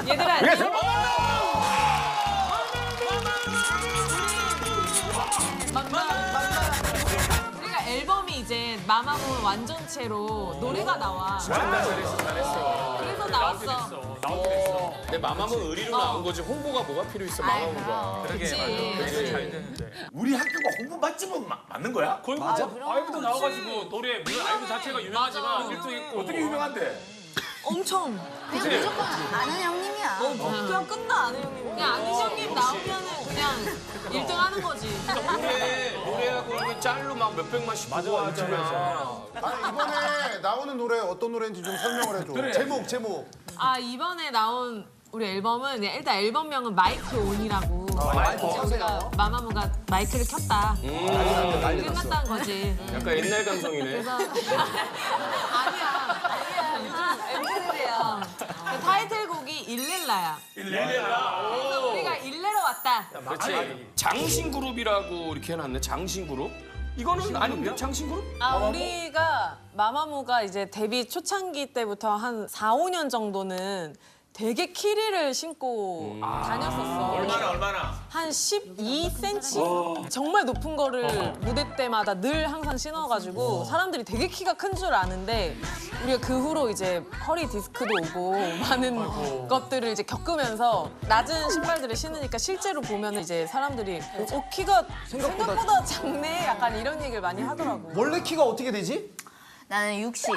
얘들아. 우리가 앨범이 이제 마마무 완전체로 노래가 나와. 잘했어. 그래서 나왔어. 근데 마마무 의리로 나온 거지 홍보가 뭐가 필요 있어 마마무가. 그치. 잘 되는데. 우리 학교가 홍보 맛집은 맞는 거야? 거의 맞아? 아이브도 나와가지고 노래 물론 아이브 자체가 유명하지만 1등 했고. 어떻게 유명한데? 엄청. 그냥 무조건 아는 형님이야. 그냥 끝나 아는 형님. 그냥 아는 형님 나오면은 그냥 1등 하는 거지. 노래하고 이렇게 짤로 막 몇백만씩 보고 하잖아. 아, 이번에 나오는 노래 어떤 노래인지 좀 설명을 해줘. 제목. 아 이번에 나온 우리 앨범은 일단 앨범명은 마이크 온이라고. 우리가 마마무가 마이크를 켰다. 끝났다는 거지. 약간 옛날 감성이네. 그래서 아니야. MZ들이야. 타이틀곡이 일렐라야. 일렐라. 그래서 우리가 일레로 왔다. 그렇지. 장신그룹이라고 이렇게 해놨네. 장신그룹? 이거는 아닌데 장신그룹? 아 우리가 마마무가 이제 데뷔 초창기 때부터 한 4, 5년 정도는 되게 키리를 신고 다녔었어. 얼마나? 한 12cm? 정말 높은 거를 무대 때마다 늘 항상 신어가지고 사람들이 되게 키가 큰 줄 아는데 우리가 그 후로 이제 허리 디스크도 오고 많은 것들을 이제 겪으면서 낮은 신발들을 신으니까 실제로 보면 이제 사람들이 키가 생각보다 작네? 약간 이런 얘기를 많이 하더라고. 원래 키가 어떻게 되지? 나는 60.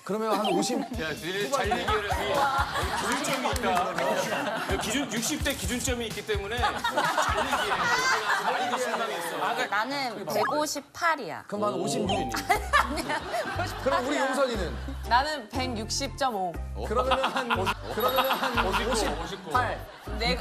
그러면 한 50. 야, 니네 잘 얘기를 해. 기준점이 있다. 기준 60대 기준점이 있기 때문에 잘 얘기해. 많이 더 실망했어. 나는 158이야. 그럼 한 56. 아니야. 그럼 우리 용선이는? 나는 160.5. 그러면 한 58.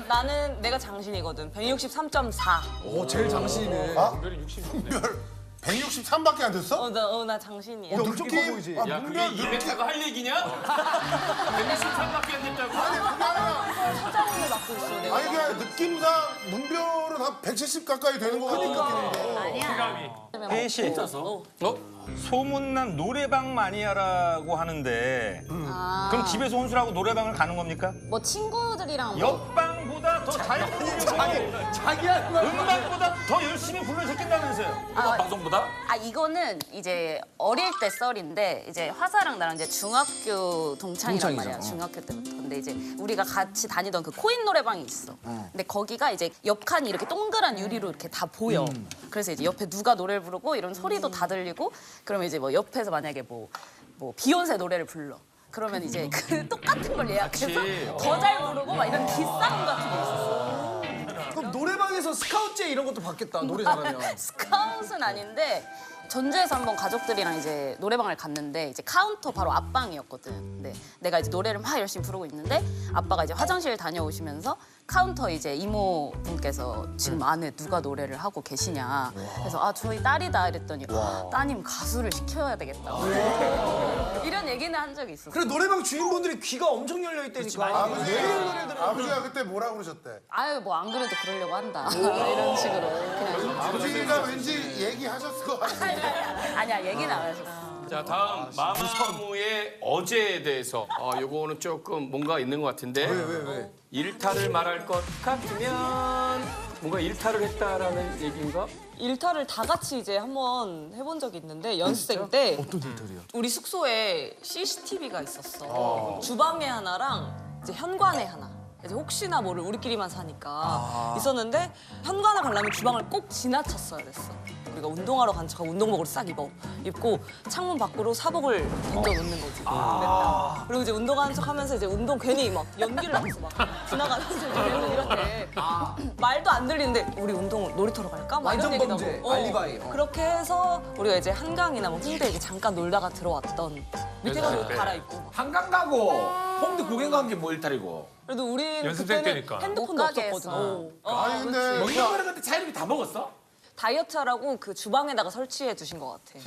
나는 내가 장신이거든. 163.4. 오, 제일 장신이네. 아? 분별 163밖에 안 됐어? 나 장신이야. 느낌 보이지? 야, 그게 이벤트가 할 얘기냐? 163밖에 안 됐다고? 사장님을 맡고 있어, 내가. 아니 그냥 느낌상 문별은 한 170 가까이 되는 것 같은 느낌인데. 아니야. 혜인 씨, 소문난 노래방 마니아라고 하는데 그럼 집에서 혼술하고 노래방을 가는 겁니까? 뭐 친구들이랑 뭐 옆방보다 더 잘 부르고 자기야, 음방보다 더 열심히 불러 제낀다면서요? 방송보다? 아 이거는 이제 어릴 때 썰인데 이제 화사랑 나랑 이제 중학교 동창이란 말이야. 중학교 때부터. 근데 이제 우리가 같이 다니던 그 코인 노래방이 있어. 근데 거기가 이제 옆칸이 이렇게 동그란 유리로 이렇게 다 보여. 그래서 이제 옆에 누가 노래를 부르고 이런 소리도 다 들리고 그러면 이제 뭐 옆에서 만약에 뭐 비욘세 노래를 불러. 그러면 이제 그 똑같은 걸 예약해서 더 잘 부르고 막 이런 기싸움 같은 게 있었어. 그럼 노래방에서 스카우트제 이런 것도 받겠다, 노래 잘하면. 스카웃은 아닌데 전주에서 한번 가족들이랑 이제 노래방을 갔는데 이제 카운터 바로 앞방이었거든. 근데 내가 이제 노래를 막 열심히 부르고 있는데 아빠가 이제 화장실 다녀오시면서 카운터 이제 이모분께서 지금 안에 누가 노래를 하고 계시냐. 그래서 아 저희 딸이다 이랬더니 따님 가수를 시켜야 되겠다. 이런 얘기는 한 적이 있었어. 그래, 노래방 주인분들이 귀가 엄청 열려있다니까. 아버지가 그때 뭐라 그러셨대? 아유 뭐 안 그래도 그러려고 한다. 이런 식으로 그냥 아버지가 왠지 얘기하셨을 것 같은데. 아니야 얘기는 안 하셨어. 자, 다음 마마무의 어제에 대해서 요거는 조금 뭔가 있는 것 같은데 왜? 일탈을 말할 것 같으면 뭔가 일탈을 했다라는 얘기인가? 일탈을 다 같이 이제 한번 해본 적이 있는데 연습생 때 어떤 일탈이야? 우리 숙소에 CCTV가 있었어. 주방에 하나랑 이제 현관에 하나. 이제 혹시나 모를 우리끼리만 사니까 있었는데 현관을 가려면 주방을 꼭 지나쳤어야 됐어. 우리가 운동하러 간 척하고 운동복을 싹 입고 창문 밖으로 사복을 던져놓는 거지. 냈다. 그리고 이제 운동하는 척하면서 이제 운동 괜히 막 연기를 하면서 막 지나가면서 이렇게 말도 안 들리는데 우리 운동 놀이터로 갈까? 막 이런 완전 얘기도 범죄, 하고. 알리바이. 그렇게 해서 우리가 이제 한강이나 뭐 홍대 이렇게 잠깐 놀다가 들어왔던 밑에 가서 갈아입고. 한강 가고 홍대 구경 간 게 뭐 일탈이고. 그래도 우리 연습생 그때는 때니까. 핸드폰도 못 가게 없었거든. 했어. 아니 근데 먹는 거는 근데 차이를 다 먹었어? 다이어트하라고 그 주방에다가 설치해 두신 것 같아.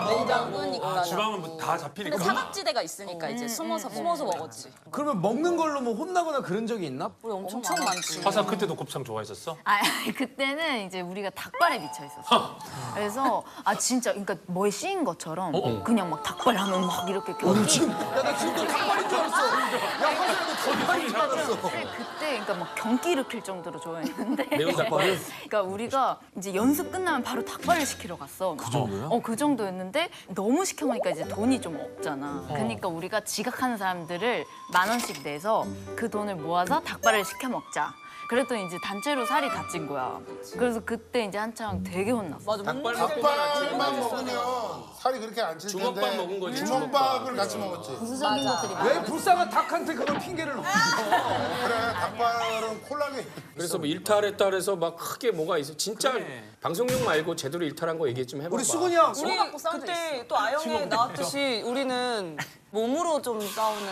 냉장고니까. 주방은 뭐 다 잡히니까. 근데 사각지대가 있으니까 이제 숨어서 먹었지. 그러면 먹는 걸로 뭐 혼나거나 그런 적이 있나? 우리 엄청 많지. 화사 그때도 곱창 좋아했었어? 아니 그때는 이제 우리가 닭발에 미쳐 있었어. 그래서 아 진짜 그러니까 뭐에 씌인 것처럼 그냥 막 닭발 하면 막 이렇게 지금, 야, 나 지금 또 닭발인 줄 알았어. 야, 화사야, 너 닭발이 그때 그러니까 막 경기 일으킬 정도로 좋아했는데. 매운 닭발을? 그러니까 우리가 이제 연습 끝나면 바로 닭발을 시키러 갔어. 그 정도요? 그 정도였는데 너무 시켜 먹으니까 이제 돈이 좀 없잖아. 그러니까 우리가 지각하는 사람들을 10,000원씩 내서 그 돈을 모아서 닭발을 시켜 먹자. 그랬더니 이제 단체로 살이 다 찐 거야. 그래서 그때 이제 한창 되게 혼났어. 맞아. 닭발만 먹으면 살이 그렇게 안 찔 텐데. 주먹밥 먹은 거지, 주먹밥을 같이 먹었지. 부수적인 것들이 많아. 왜 불쌍한 닭한테 그런 핑계를 놓고? 그래, 닭발은 콜라겐. 그래서 뭐 일탈했다 그래서 막 크게 뭐가 있어. 진짜 방송용 말고 제대로 일탈한 거 얘기 좀 해봐. 우리 수근이 형. 우리 그때 또 아영에 나왔듯이 우리는 몸으로 좀 싸우는.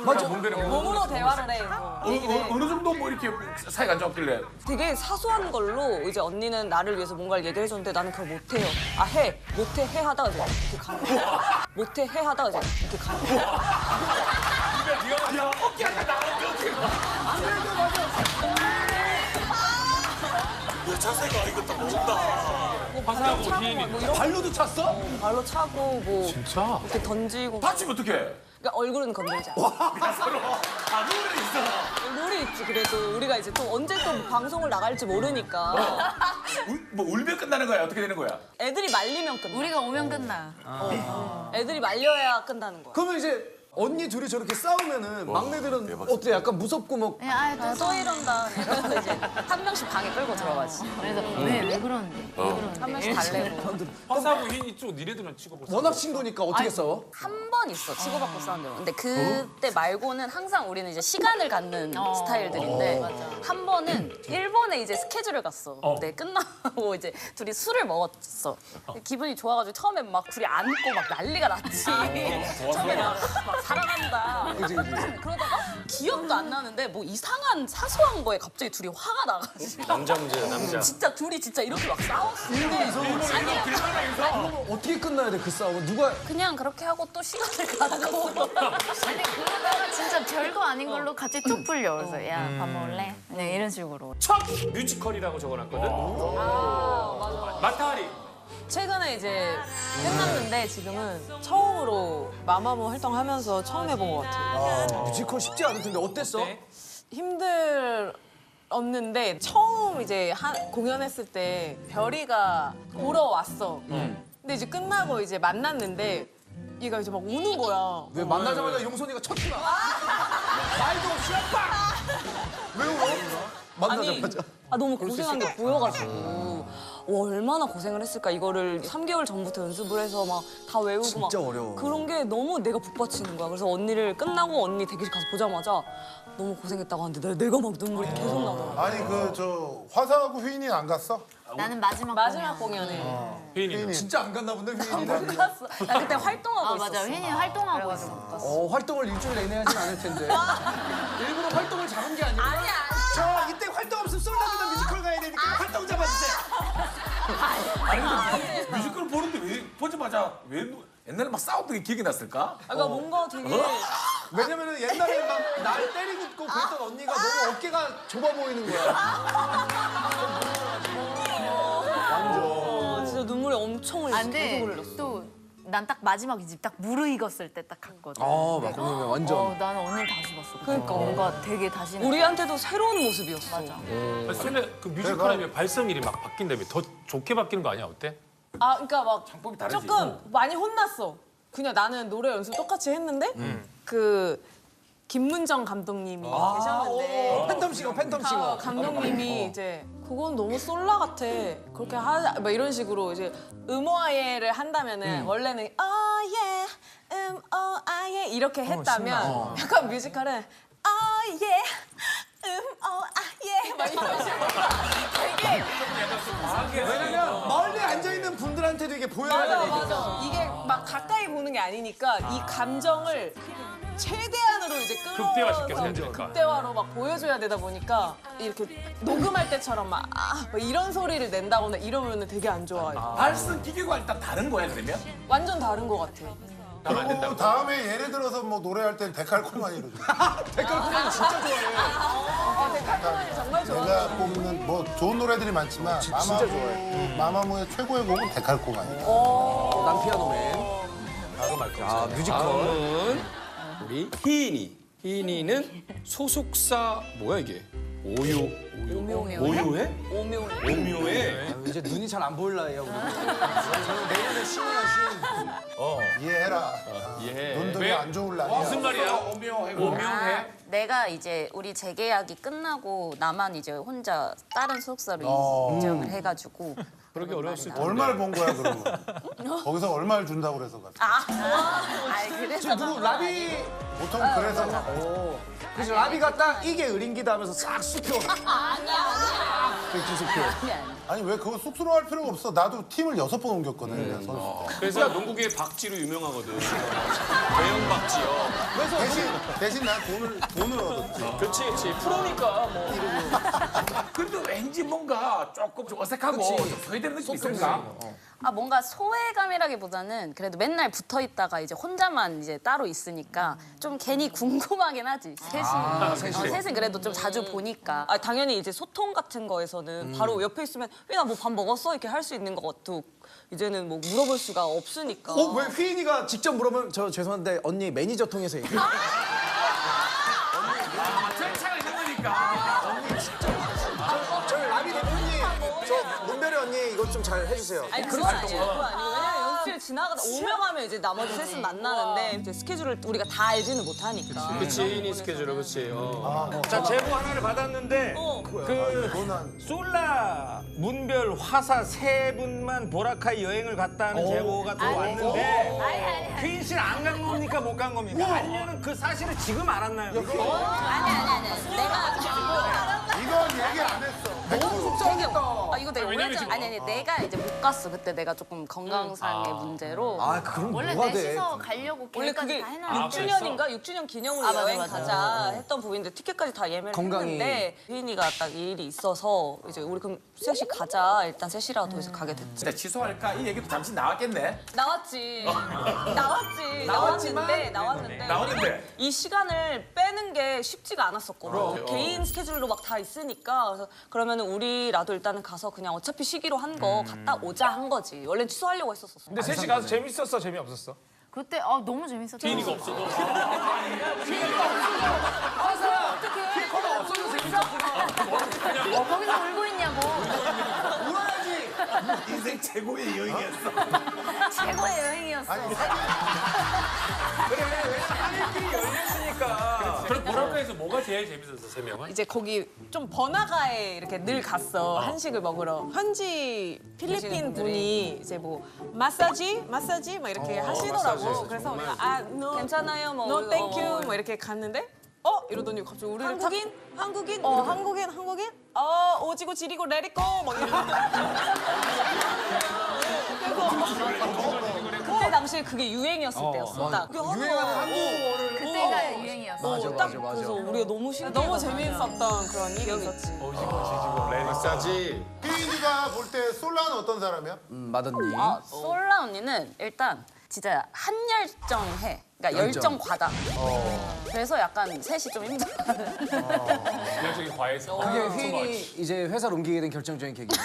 맞아. 몸으로 대화를 해. 어느 정도 뭐 이렇게 사이가 안 좋길래. 되게 사소한 걸로 이제 언니는 나를 위해서 뭔가를 얘기를 해줬는데 나는 그걸 못해요. 아 해. 못해 해 하다가 이제 이렇게 가는 거야. 못해 해 하다가 이제 이렇게 가는 거야. 야, 어깨한테 나가는데 어떻게 화사하고 희인이. 뭐 이런 발로도 찼어? 발로 차고 뭐 진짜? 이렇게 던지고. 다치면 어떡해? 그러니까 얼굴은 건들지 않아. 아, 노래 있어. 룰이 있지. 그래도 우리가 이제 또 언제 또 방송을 나갈지 모르니까 뭐 울면 끝나는 거야? 어떻게 되는 거야? 애들이 말리면 끝나. 우리가 오면 끝나. 애들이 말려야 끝나는 거야. 그러면 이제 언니 둘이 저렇게 싸우면은 막내들은 어때? 약간 무섭고 막 그냥 아, 또 이런다. 그래서 이제 한 명씩 방에 끌고 들어가지. 그래서 왜 그러는데? 왜 그러는데? 한 명씩 달래고. 화사하고 희인이 쪽 니네들은 찍어봤어. 워낙 친구니까 어떻게 싸워? 한 번 있어 치고받고 싸운 적은. 근데 그때 말고는 항상 우리는 이제 시간을 갖는 스타일들인데 한 번은 일본에 이제 스케줄을 갔어. 근데 끝나고 이제 둘이 술을 먹었어. 기분이 좋아가지고 처음에 막 둘이 안고 막 난리가 났지. 처음에 막 사랑한다. 그러다가 기억도 안 나는데 뭐 이상한 사소한 거에 갑자기 둘이 화가 나가지고. 남자 문제야, 남자. 진짜 둘이 진짜 이렇게 막 싸웠어. 근데 아니야. 그러면 어떻게 끝나야 돼 그 싸움은? 누가 그냥 그렇게 하고 또 시간을 갖고. 근데 그러다가 진짜 별거 아닌 걸로 같이 툭 풀려. 그래서 야 밥 먹을래? 그냥 이런 식으로. 첫 뮤지컬이라고 적어놨거든. 마타리. 최근에 이제 끝났는데 지금은 처음으로 마마무 활동하면서 처음 해본 것 같아요. 뮤지컬 쉽지 않을 텐데 어땠어? 힘들었는데 처음 이제 공연했을 때 별이가 보러 왔어. 근데 이제 끝나고 이제 만났는데 얘가 이제 막 우는 거야. 왜 만나자마자 용선이가 쳤구나. 말도 없이 아빠. 왜 울어? 만나자마자. 너무 고생한 게 보여가지고 와, 얼마나 고생을 했을까. 이거를 3개월 전부터 연습을 해서 막 다 외우고 막 진짜 어려워. 그런 게 너무 내가 북받치는 거야. 그래서 언니를 끝나고 언니 대기실 가서 보자마자 너무 고생했다고 하는데 내가 막 눈물이 계속 나더라고. 아니 그 저 화사하고 휘인이 안 갔어? 나는 마지막 공연에 희인이는. 진짜 안 갔나 본데 휘인이는. 갔어. 나 그때 활동하고 맞아. 있었어. 휘인이 활동하고 있어. 활동을 일주일 내내 하진 않을 텐데. 일부러 활동을 잡은 게 아니라. 아니야. 저 이때 활동 없으면 솔라비다 뮤지컬 가야 되니까 활동 잡아주세요. 뮤지컬 보는데 왜 보자마자 왜 옛날에 막 싸웠던 게 기억이 났을까? 그러니까 뭔가 되게 왜냐면은 옛날에 막 날 때리고 그랬던 언니가 너무 어깨가 좁아 보이는 거야. 진짜 눈물이 엄청 흘렸어. 계속 안돼. 흘렸어. 또 난 딱 마지막 이집 딱 무르익었을 때 딱 갔거든. 막 그러면 완전. 나는 언니를 다시 봤어. 그러니까. 뭔가 되게 다시. 우리한테도 새로운 모습이었어. 맞아. 근데 그 뮤지컬 하면 발성일이 막 바뀐다며 더 좋게 바뀌는 거 아니야? 어때? 그러니까 막 창법이 다르지. 조금 많이 혼났어. 그냥 나는 노래 연습 똑같이 했는데 그 김문정 감독님이 계셨는데 팬텀싱어. 감독님이 이제 그건 너무 솔라 같아. 그렇게 하자 막 이런 식으로 이제 음오아예를 한다면은 원래는 어예 음오아예 이렇게 했다면 약간 뮤지컬은 어예 음오아예 막 이런 식으로 되게 왜냐면 멀리 앉아있는 분들한테도 이게 보여야 맞아 되니까. 맞아 이게 막 가까이 보는 게 아니니까 이 감정을 최대한으로 이제 극대화시켜서 해야 끌어서 되니까. 극대화로 막 보여줘야 되다 보니까 이렇게 녹음할 때처럼 막 이런 소리를 낸다거나 이러면 되게 안 좋아요. 발성 기계가 일단 다른 거야 그러면? 완전 다른 것 같아. 그리고 다음에 예를 들어서 뭐 노래할 땐 데칼코마니로 좀. 데칼코마니 진짜 좋아해. 데칼코마니 정말 좋아. 내가 뽑는 뭐 좋은 노래들이 많지만 마마무의 최고의 곡은 데칼코마니. 난 피아노맨. 뮤지컬. 우리 희인이. 휘인이는 소속사 뭐야 이게? 오묘해? 오묘해? 이제 눈이 잘 안 보일 나이야 우리. 내년에 신이야 신. 이해해라. 눈동이 안 좋을 날이야. 무슨 말이야? 아, 내가 이제 우리 재계약이 끝나고 나만 이제 혼자 다른 소속사로 이직을 해가지고 그러기 어려웠을 텐데. 얼마를 번 거야 그러면? 거기서 얼마를 준다고 그래서 갔지? 아 그래서 누구 라비. 보통 그래서 가. 그래서 라비가 딱 이게 의린기다 하면서 싹 쑥혀. 아니 왜 그거 쑥스러워할 필요가 없어. 나도 팀을 6번 옮겼거든. 선수. 그래서 농구계 박쥐로 유명하거든. 대형 박쥐요. 대신 난 돈을 얻었지. 그렇지. 프로니까 뭐. 그래도 왠지 뭔가 조금 좀 어색하고 좀 소외되는 느낌이 있습니까? 아 뭔가 소외감이라기보다는 그래도 맨날 붙어 있다가 이제 혼자만 이제 따로 있으니까 좀 괜히 궁금하긴 하지. 셋은 그래도 좀 자주 보니까. 아, 당연히 이제 소통 같은 거에서는 바로 옆에 있으면 휘인아 뭐 밥 먹었어? 이렇게 할 수 있는 것도 이제는 뭐 물어볼 수가 없으니까. 왜 휘인이가 직접 물어보면 저 죄송한데 언니 매니저 통해서 얘기해. 절차가 있는 거니까. 저희 라비 대표님 저 문별이 언니 이것 좀 잘 해주세요. 아니 그건 아니에요. 그건 아니고 왜냐면 연습실 지나가다 오명하면 이제 나머지 셋은 만나는데 이제 스케줄을 우리가 다 알지는 못하니까. 그렇지. 휘인이 스케줄을 그렇지. 자 제보 하나를 받았는데 그 솔라, 문별, 화사 세 분만 보라카이 여행을 갔다는 제보가 들어왔는데 휘인 씨는 안 간 겁니까 못 간 겁니까? 아니면은 그 사실을 지금 알았나요? 아니. 내가 이건 얘기 안 했어. 아 이거 내가 오래전 아니 내가 이제 못 갔어. 그때 내가 조금 건강상의 문제로. 아 그럼 원래 뭐가 돼? 넷이서 가려고 원래 계획까지 그게 다 해놨는데 6주년인가 6주년 기념으로 맞아, 여행 맞아. 가자 했던 부분인데 티켓까지 다 예매를 건강이. 했는데 휘인이가 딱 일이 있어서 이제 우리 그럼 셋이 가자. 일단 셋이라도 해서 가게 됐지. 진짜 취소할까? 이 얘기도 잠시 나왔겠네. 나왔지. 나왔는데 나왔는데. 이 시간을 빼는 게 쉽지가 않았었거든. 개인 스케줄로 막 다 있으니까 그래서 그러면 우리라도 일단은 가서 그냥 어차피 시기로 한 거 갔다 오자 한 거지. 원래 취소하려고 했었어. 근데 셋이 가서 재밌었어 재미없었어? 그때 너무 재밌었죠. 휘인이가 없어도. 거기서 울고 있냐고. 인생 최고의 여행이었어. 최고의 여행이었어. 그럼 보라카이에서 뭐가 제일 재밌었어 세 명은? 이제 거기 좀 번화가에 이렇게 늘 갔어. 한식을 먹으러. 현지 필리핀 분이 이제 뭐 마사지 막 이렇게 하시더라고. 그래서 우리가 no, 괜찮아요. 뭐 no, thank you. 뭐 이렇게 갔는데 이러더니 갑자기 우리를 한국인? 한국인? 오지고 지리고 레디고 막 이러고. 그때 당시에 그게 유행이었을 때였어. 딱. 유행하는 한국어를. 그때가 유행이었어. 딱 그래서 우리가 너무 너무 재미있었던 그런 기억이 있지. 마사지. 휘인이가 볼 때 솔라는 어떤 사람이야? 마더니. 솔라 언니는 일단 진짜 한열정해. 그러니까 열정 과다. 그래서 약간 셋이 좀 힘들어. 전략적인 과외에서. 그게 휘인이 이제 회사를 옮기게 된 결정적인 계기구나.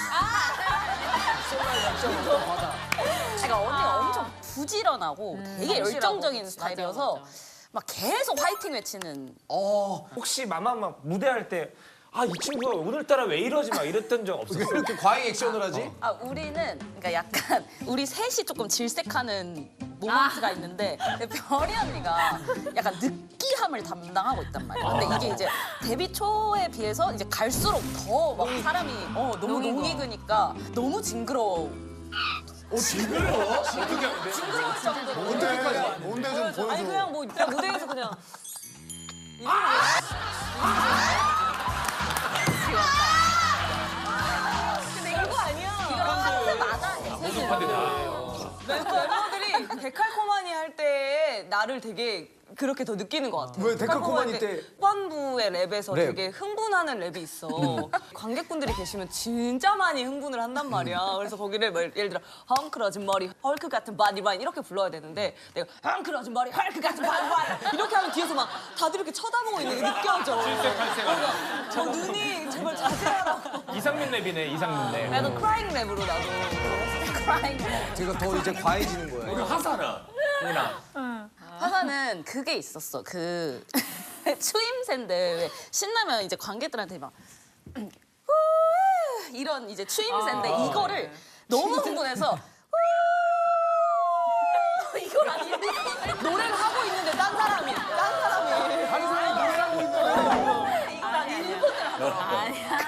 그러니까 언니가 엄청 부지런하고 되게 열정적인 스타일이어서 막 계속 화이팅 외치는. 혹시 마마 무대할 때 아 이 친구가 오늘따라 왜 이러지 막 이랬던 적 없었어? 왜 이렇게 과잉 액션을 하지? 아 우리는 그러니까 약간 우리 셋이 조금 질색하는 모먼트가 있는데 별이 언니가 약간 느끼함을 담당하고 있단 말이야. 근데 이게 이제 데뷔 초에 비해서 이제 갈수록 더 막 사람이 너무 농익으니까 너무 징그러워. 징그러워? 어떻게 하는데? 징그러울 정도로. 뭔데 좀 보여줘. 아니 그냥 뭐 무대에서 그냥 근데 이거 아니야. 이거 하트마다 멤버들이 데칼코마니 할 때 나를 되게 그렇게 더 느끼는 것 같아. 왜 데칼코마니 때? 후반부의 랩에서 랩. 되게 흥분하는 랩이 있어. 관객분들이 계시면 진짜 많이 흥분을 한단 말이야. 그래서 거기를 뭐 예를 들어 헝클어진 머리, 헐크 같은 바디바인 이렇게 불러야 되는데 내가 헝클어진 머리, 헐크 같은 바디바인 이렇게 하면 뒤에서 막 다들 이렇게 쳐다보고 있는 게 느껴져. 그러니까 저 눈이 제발 자제하라고. 이상민 랩이네 이상민 랩. 나도 크라잉 랩으로 나도. 크라잉 랩. 제가 더 이제 과해지는 거예요. 우리 화사는. 휘인아. 화사는 그게 있었어. 그 추임새인데 왜 신나면 이제 관객들한테 막 이런 이제 추임새인데 이거를 너무 흥분해서 이걸 아니에요. 노래를 하고 있는데 딴 사람이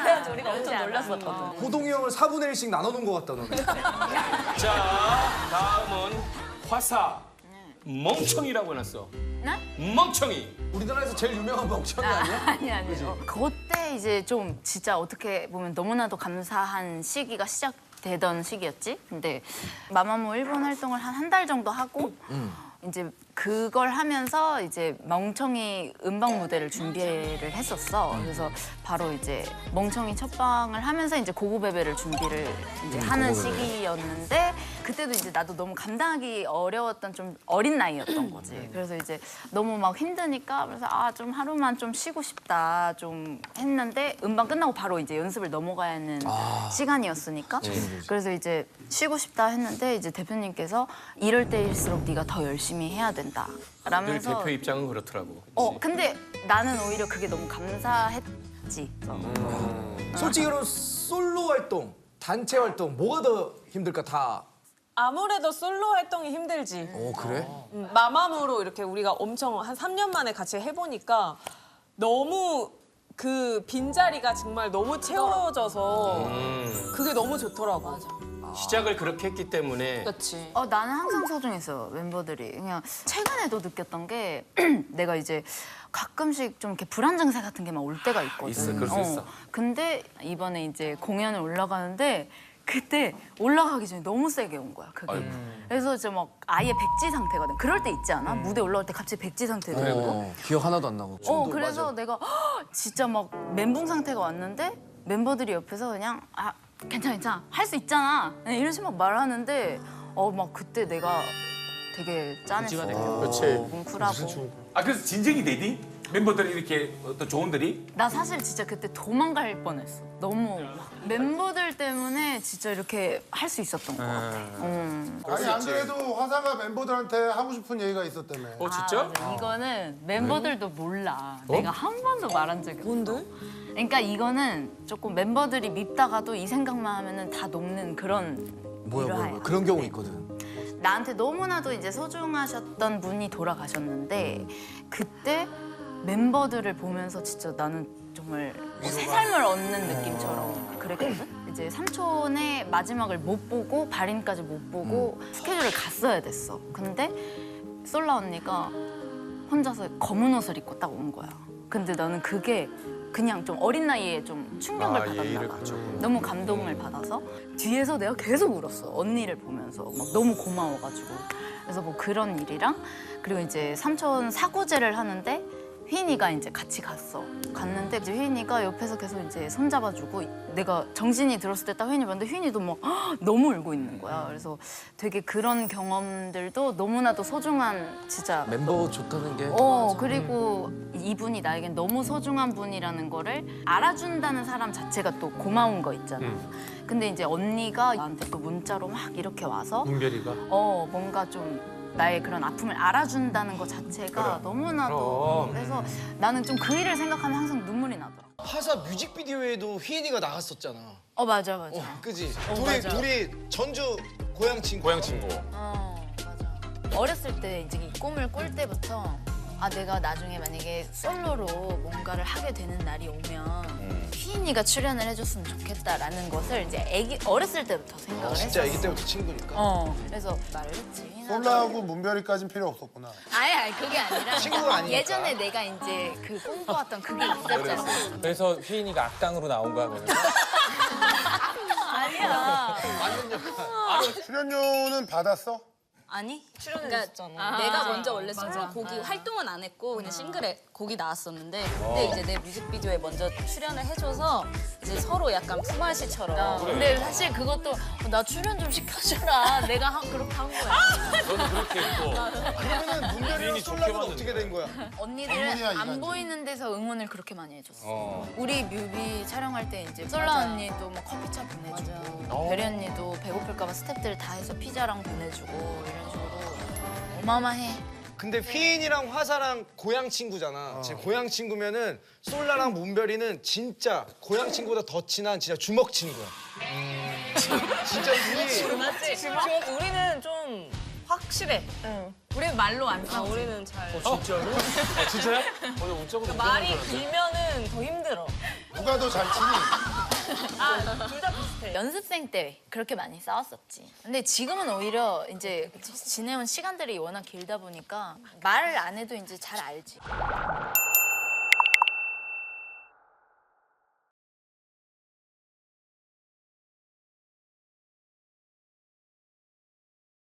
그래가지고 우리가 엄청 놀랐었거든. 호동이 형을 4분의 1씩 나눠놓은 것 같다 너는. 자, 다음은 화사. 멍청이라고 해놨어. 네? 멍청이. 우리나라에서 제일 유명한 멍청이 아니야? 아니요. 그때 이제 좀 진짜 어떻게 보면 너무나도 감사한 시기가 시작되던 시기였지. 근데 마마무 일본 활동을 한 달 정도 하고 이제 그걸 하면서 이제 멍청이 음방 무대를 준비를 했었어. 그래서 바로 이제 멍청이 첫 방을 하면서 이제 고고베베를 준비를 이제 하는 시기였는데 그때도 이제 나도 너무 감당하기 어려웠던 좀 어린 나이였던 거지. 그래서 이제 너무 막 힘드니까 그래서 좀 하루만 좀 쉬고 싶다 좀 했는데 음방 끝나고 바로 이제 연습을 넘어가야 하는 시간이었으니까 그래서 이제 쉬고 싶다 했는데 이제 대표님께서 이럴 때일수록 네가 더 열심히 해야 된다. 늘 라면서 대표 입장은 그렇더라고. 근데 나는 오히려 그게 너무 감사했지. 솔직히 그럼 솔로 활동, 단체 활동 뭐가 더 힘들까 다. 아무래도 솔로 활동이 힘들지. 그래? 마마무로 이렇게 우리가 엄청 한 3년 만에 같이 해보니까 너무 그 빈자리가 정말 너무 채워져서 그게 너무 좋더라고. 시작을 그렇게 했기 때문에 그렇지. 나는 항상 소중했어 멤버들이. 그냥 최근에도 느꼈던 게 내가 이제 가끔씩 좀 이렇게 불안 증세 같은 게 막 올 때가 있거든. 있어, 그럴 수 있어. 근데 이번에 이제 공연을 올라가는데 그때 올라가기 전에 너무 세게 온 거야 그게. 그래서 이제 막 아예 백지 상태거든. 그럴 때 있지 않아? 무대 올라올 때 갑자기 백지 상태 되고. 기억 하나도 안 나고. 그래서 내가 진짜 막 멘붕 상태가 왔는데 member들이 옆에서 그냥 괜찮아 할 수 있잖아 이런 식으로 막 말하는데 막 그때 내가 되게 짠했어. 그렇지. 뭉클하고. 그래서 진정이 되니? 멤버들이 이렇게 어떤 조언들이? 나 사실 진짜 그때 도망갈 뻔했어. 너무 막 멤버들 때문에 진짜 이렇게 할 수 있었던 것 같아. 아니 안 그래도 화사가 멤버들한테 하고 싶은 얘기가 있었다며. 진짜? 맞아. 이거는 멤버들도 몰라. 내가 한 번도 말한 적이 없어. 뭔데? 그러니까 이거는 조금 멤버들이 밉다가도 이 생각만 하면은 다 녹는 그런 일화야. 그런 경우 있거든. 나한테 너무나도 이제 소중하셨던 분이 돌아가셨는데 그때 멤버들을 보면서 진짜 나는 정말 새 삶을 얻는 느낌처럼 그랬거든. 이제 삼촌의 마지막을 못 보고 발인까지 못 보고 스케줄을 갔어야 됐어. 근데 솔라 언니가 혼자서 검은 옷을 입고 딱 온 거야. 근데 나는 그게 그냥 좀 어린 나이에 좀 충격을 받았나 봐. 너무 감동을 받아서 뒤에서 내가 계속 울었어. 언니를 보면서 막 너무 고마워가지고. 그래서 뭐 그런 일이랑 그리고 이제 삼촌 사고제를 하는데 휘인이가 이제 같이 갔는데 이제 휘인이가 옆에서 계속 이제 손잡아주고 내가 정신이 들었을 때 딱 휘인이 봤는데 휘인이도 막 너무 울고 있는 거야. 그래서 되게 그런 경험들도 너무나도 소중한 진짜 멤버 좋다는 게. 그리고 이분이 나에겐 너무 소중한 분이라는 거를 알아준다는 사람 자체가 또 고마운 거 있잖아. 근데 이제 언니가 나한테 또 문자로 막 이렇게 와서 문별이가? 뭔가 좀 나의 그런 아픔을 알아준다는 것 자체가 너무나도 그래서 나는 좀 그 일을 생각하면 항상 눈물이 나더라. 화사 뮤직비디오에도 휘인이가 나갔었잖아. 맞아. 그지? 맞아. 둘이 전주 고향 친구. 맞아. 어렸을 때 이제 이 꿈을 꿀 때부터 내가 나중에 만약에 솔로로 뭔가를 하게 되는 날이 오면 휘인이가 출연을 해줬으면 좋겠다라는 것을 이제 어렸을 때부터 생각을 했어. 진짜 아기 때부터 친구니까. 그래서 말을 했지. 솔라하고 문별이까지는 필요 없었구나. 아니 그게 아니라 친구가 아니니까. 예전에 내가 이제 그 꿈꿔왔던 그게 있었잖아. 그래서 휘인이가 악당으로 나온 거야. 그래서. 아니야. 출연료는 받았어? 아니, 출연했잖아. 내가 먼저 원래 솔로 곡이 활동은 안 했고 그냥 싱글에 곡이 나왔었는데 그때 이제 내 뮤직비디오에 먼저 출연을 해줘서 이제 서로 약간 품앗이처럼. 근데 사실 그것도 나 출연 좀 시켜주라. 내가 그렇게 한 거야. 너는 그렇게 했고. 그러면은 문별이랑 솔라는 어떻게 된 거야? 언니들은 언니야, 안 이건. 보이는 데서 응원을 그렇게 많이 해줬어. 우리 뮤비 촬영할 때 이제 솔라 언니도 뭐 커피차 보내주고 별이 언니도 배고플까 봐 스태프들 다 해서 피자랑 보내주고 이런 식으로 어마어마해. 근데 휘인이랑 화사랑 고향 친구잖아. 제 고향 친구면은 솔라랑 문별이는 진짜 고향 친구보다 더 친한 진짜 주먹 친구야. 진짜 우리 맞지? 우리는 좀 확실해. 우리는 말로 안 써. 우리는 잘. 진짜요? 그러니까 말이 길면은 더 힘들어. 누가 더 잘 치니? 둘 다 비슷해. 연습생 때 그렇게 많이 싸웠었지. 근데 지금은 오히려 이제 지내온 시간들이 워낙 길다 보니까 말을 안 해도 이제 잘 알지.